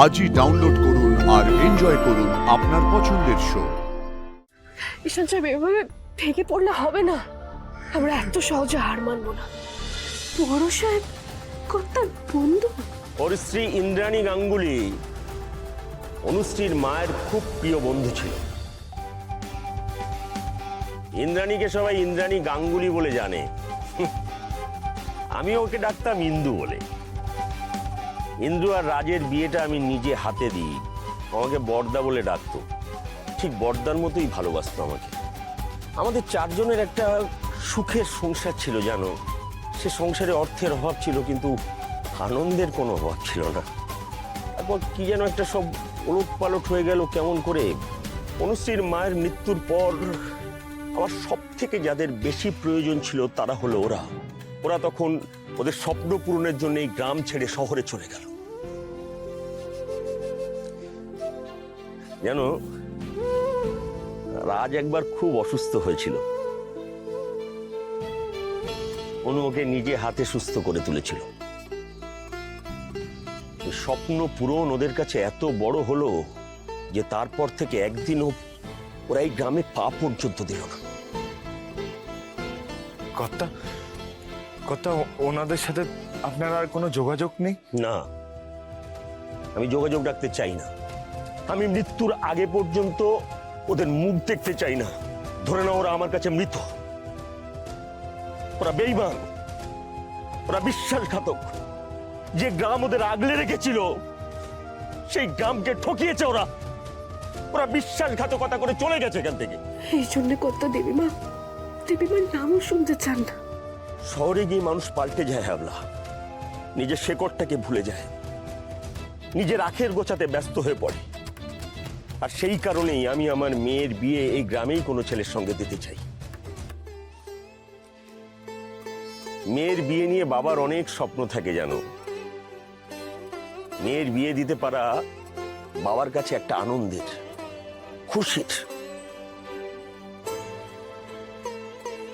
আজই ডাউনলোড করুন আর এনজয় করুন আপনার পছন্দের শো। ঈশান সাহেব, এভাবে ভেঙে পড়লে হবে না। আমরা এত সহজে হার মানবো না। বড় সাহেব কর্তার বন্ধু। ওর স্ত্রী ইন্দ্রাণী গাঙ্গুলি অনুশ্রীর মায়ের খুব প্রিয় বন্ধু ছিল। ইন্দ্রাণীকে সবাই ইন্দ্রাণী গাঙ্গুলি বলে জানে। আমি ওকে ডাকতাম ইন্দু বলে। ইন্দু আর রাজের বিয়েটা আমি নিজে হাতে দিই। আমাকে বড়দা বলে ডাকতো, ঠিক বড়দার মতোই ভালোবাসতো আমাকে। আমাদের চারজনের একটা সুখের সংসার ছিল জানো। সে সংসারে অর্থের অভাব ছিল, কিন্তু আনন্দের কোনো অভাব ছিল না। তারপর কি যেন একটা সব ওলট পালট হয়ে গেল কেমন করে। অনুশ্রীর মায়ের মৃত্যুর পর আমার সব থেকে যাদের বেশি প্রয়োজন ছিল তারা হলো ওরা। ওরা তখন ওদের স্বপ্ন পূরণের জন্য এই গ্রাম ছেড়ে শহরে চলে গেল। জানো, রাজ একবার খুব অসুস্থ হয়েছিল। অনু ওকে নিজে হাতে সুস্থ করে তুলেছিল। স্বপ্ন পূরণ ওদের কাছে এত বড় হলো যে তারপর থেকে একদিনও ওরা এই গ্রামে পা পর্যন্ত দিল না। কর্তা, ওনাদের সাথে আপনার আর কোনো যোগাযোগ নেই? না, আমি যোগাযোগ রাখতে চাই না। আমি মৃত্যুর আগে পর্যন্ত ওদের মুখ দেখতে চাই না। ধরে না ওরা আমার কাছে মৃত। ওরা বেঈমান, ওরা বিশ্বাসঘাতক। যে গ্রাম ওদের আগলে রেখেছিল সেই গ্রামকে ঠকিয়েছে ওরা। ওরা বিশ্বাসঘাতকতা করে চলে গেছে এখান থেকে। এই জন্য কর্তা দেবীমার নামও শুনতে চান না। শহরে গিয়ে মানুষ পাল্টে যায় হাবলা, নিজের শেকড়টাকে ভুলে যায়, নিজের আখের গোছাতে ব্যস্ত হয়ে পড়ে। আর সেই কারণেই আমি আমার মেয়ের বিয়ে এই গ্রামেই কোনো ছেলের সঙ্গে দিতে চাই। মেয়ের বিয়ে নিয়ে বাবার অনেক স্বপ্ন থাকে জানো। মেয়ের বিয়ে দিতে পারা বাবার কাছে একটা আনন্দের, খুশির।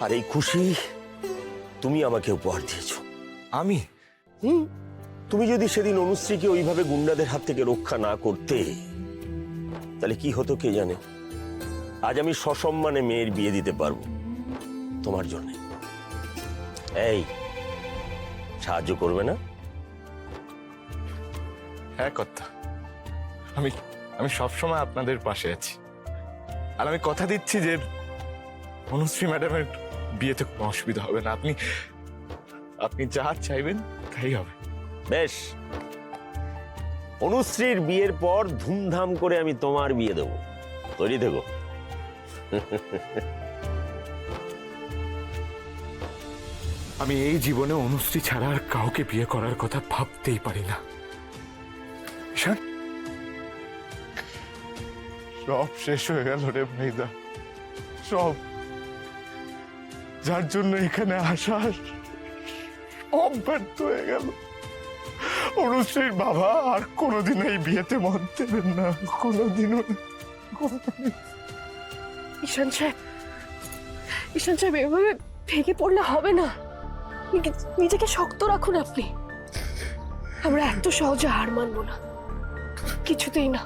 আর এই খুশি তুমি আমাকে উপহার দিয়েছো। আমি? তুমি যদি সেদিন অনুশ্রীকে ওইভাবে গুন্ডাদের হাত থেকে রক্ষা না করতে, তাহলে কি হতো কে জানে। আজ আমি সসম্মানে মেয়ের বিয়ে দিতে পারবো তোমার জন্য। এই, সাহায্য করবে না? হ্যাঁ কর্তা, আমি সবসময় আপনাদের পাশে আছি। আর আমি কথা দিচ্ছি যে অনুশ্রী ম্যাডামের বিয়েতে কোনো অসুবিধা হবে না। আপনি যা চাইবেন তাই হবে। বেশ, অনুশ্রীর বিয়ের পর ধুমধাম করে আমি তোমার বিয়ে দেবো। তৈরি থেকো। আমি এই জীবনে অনুশ্রী ছাড়া আর কাউকে বিয়ে করার কথা ভাবতেই পারি না। ঈশান, সব শেষ হয়ে গেল রে ভাইদা, সব। যার জন্য এখানে আসা সব ব্যর্থ হয়ে গেল। অনুশ্রীর বাবা আর কোনোদিন এই বিয়েতে মত দেবেন না, কোনোদিনও না। ঈশান সাহেব, এভাবে ভেঙে পড়লে হবে না। নিজেকে শক্ত রাখুন আপনি। আমরা এত সহজে হার মানবো না, কিছুতেই না।